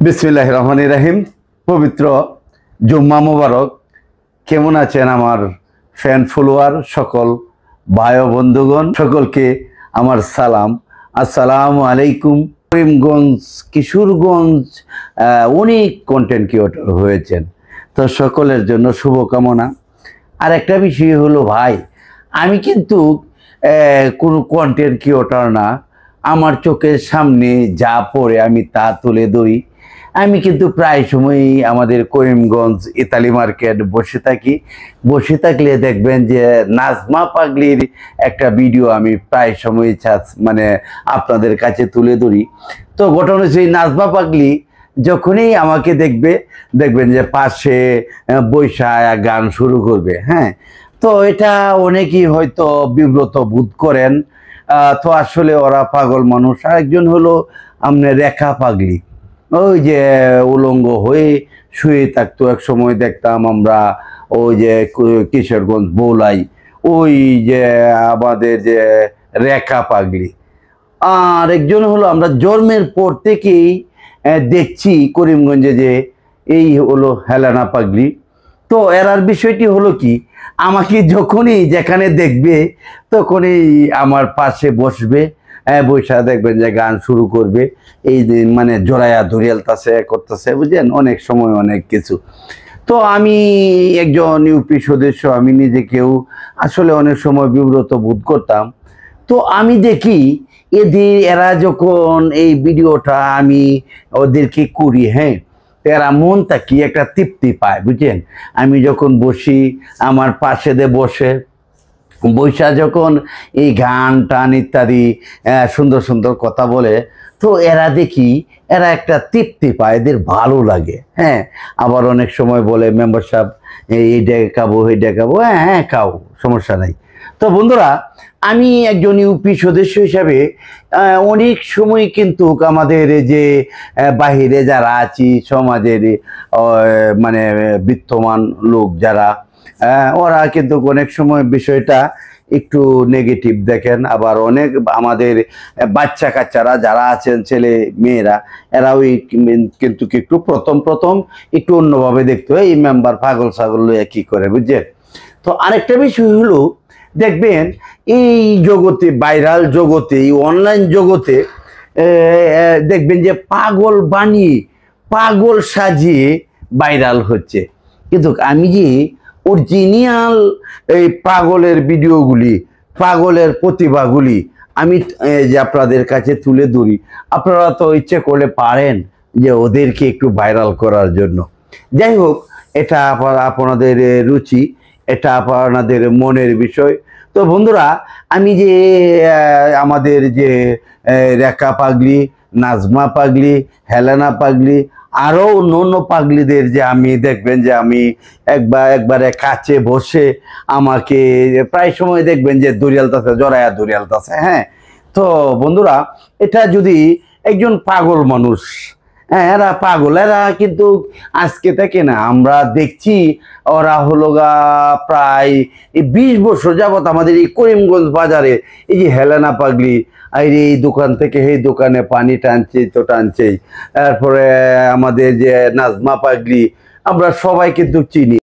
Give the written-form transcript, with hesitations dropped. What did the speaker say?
বিসমিল্লাহির রহমানির রহিম। পবিত্র জুম্মা মুবারক। কেমন আছেন আমার ফ্যান ফলোয়ার সকল ভাই ও বন্ধুগণ? সকলকে আমার সালাম, আসসালামু আলাইকুম। করিমগঞ্জ, কিশোরগঞ্জ অনেক কন্টেন্ট ক্রিয়েটর হয়েছেন, তো সকলের জন্য শুভকামনা। আর একটা বিষয় হলো ভাই, আমি কিন্তু কোনো কন্টেন্ট ক্রিয়েটর না। আমার চোখের সামনে যা পড়ে আমি তা তুলে ধরি। আমি কিন্তু প্রায় সময়ই আমাদের করিমগঞ্জ ইতালি মার্কেট বসে থাকি। বসে থাকলে দেখবেন যে নাজমা পাগলির একটা ভিডিও আমি প্রায় সময় মানে আপনাদের কাছে তুলে ধরি। তো ঘটনা সেই নাজমা পাগলি যখনই আমাকে দেখবেন যে পাশে বৈশা গান শুরু করবে। হ্যাঁ, তো এটা অনেকেই হয়তো বিব্রত বোধ করেন। তো আসলে ওরা পাগল মানুষ। আরেকজন হলো আপনার রেখা পাগলি, ওই যে উলঙ্গ হয়ে শুয়ে থাকতো। এক সময় দেখতাম আমরা ওই যে কিশোরগঞ্জ বৌলাই, ওই যে আমাদের যে রেখা পাগলি। আর একজন হলো আমরা জন্মের পর থেকেই দেখছি করিমগঞ্জে যে এই হলো হেলেনা পাগলি। তো এরার বিষয়টি হলো কি, আমাকে যখনই যেখানে দেখবে তখনই আমার পাশে বসবে, বৈশা দেখবেন যে গান শুরু করবে। এই মানে জোড়ায়া ধরিয়ালতাছে করতেছে, বুঝলেন, অনেক সময় অনেক কিছু। তো আমি একজন ইউপি সদস্য, আমি নিজেকেও আসলে অনেক সময় বিব্রত বোধ করতাম। তো আমি দেখি এরা যখন এই ভিডিওটা আমি ওদেরকে করি, হ্যাঁ, এরা মনটা কি একটা তৃপ্তি পায়, বুঝছেন। আমি যখন বসি, আমার পাশে বসে বৈশা যখন এই গান টান ইত্যাদি সুন্দর সুন্দর কথা বলে, তো এরা দেখি এরা একটা তৃপ্তি পায়, এদের ভালো লাগে। হ্যাঁ, আবার অনেক সময় বলে মেম্বার সাহেব এইটা খাবো এইটা খাবো। হ্যাঁ হ্যাঁ, খাও, সমস্যা নাই। তো বন্ধুরা, আমি একজন ইউপি সদস্য হিসাবে অনেক সময় কিন্তু আমাদের যে বাহিরে যারা আছি, সমাজের মানে বিত্তমান লোক যারা, ওরা কিন্তু অনেক সময় বিষয়টা একটু নেগেটিভ দেখেন। আবার অনেক আমাদের বাচ্চা কাচ্চারা যারা আছেন, ছেলে মেয়েরা, এরাও কিন্তু একটু প্রথম একটু অন্যভাবে দেখতে হয়, এই মেম্বার পাগল ছাগল লইয়া কি করে, বুঝছেন। তো আরেকটা বিষয় হলো, দেখবেন এই জগতে, ভাইরাল জগতে, এই অনলাইন জগতে দেখবেন যে পাগল বানিয়ে, পাগল সাজিয়ে ভাইরাল হচ্ছে। কিন্তু আমি যে অরিজিনাল এই পাগলের ভিডিওগুলি, পাগলের প্রতিভাগুলি আমি যে আপনাদের কাছে তুলে ধরি, আপনারা তো ইচ্ছে করলে পারেন যে ওদেরকে একটু ভাইরাল করার জন্য। যাই হোক, এটা আপনাদের রুচি, এটা আপনাদের মনের বিষয়। তো বন্ধুরা, আমি যে আমাদের যে রেখা পাগলি, নাজমা পাগলি, হেলেনা পাগলি, আরও অন্য পাগলিদের যে আমি দেখবেন যে আমি একবারে কাছে বসে আমাকে প্রায় সময় দেখবেন যে দরিয়ালতাছে, জড়ায়া দরিয়ালতাছে। হ্যাঁ, তো বন্ধুরা, এটা যদি একজন পাগল মানুষ, হ্যাঁ, এরা পাগল, এরা কিন্তু আজকে থেকে না, আমরা দেখছি ওরা হলো প্রায় 20 বছর যাবত আমাদের এই করিমগঞ্জ বাজারে এই যে হেলেনা পাগলি, এই দোকান থেকে এই দোকানে পানি টানছে তো টানছেই। তারপরে আমাদের যে নাজমা পাগলি, আমরা সবাই কিন্তু চিনি।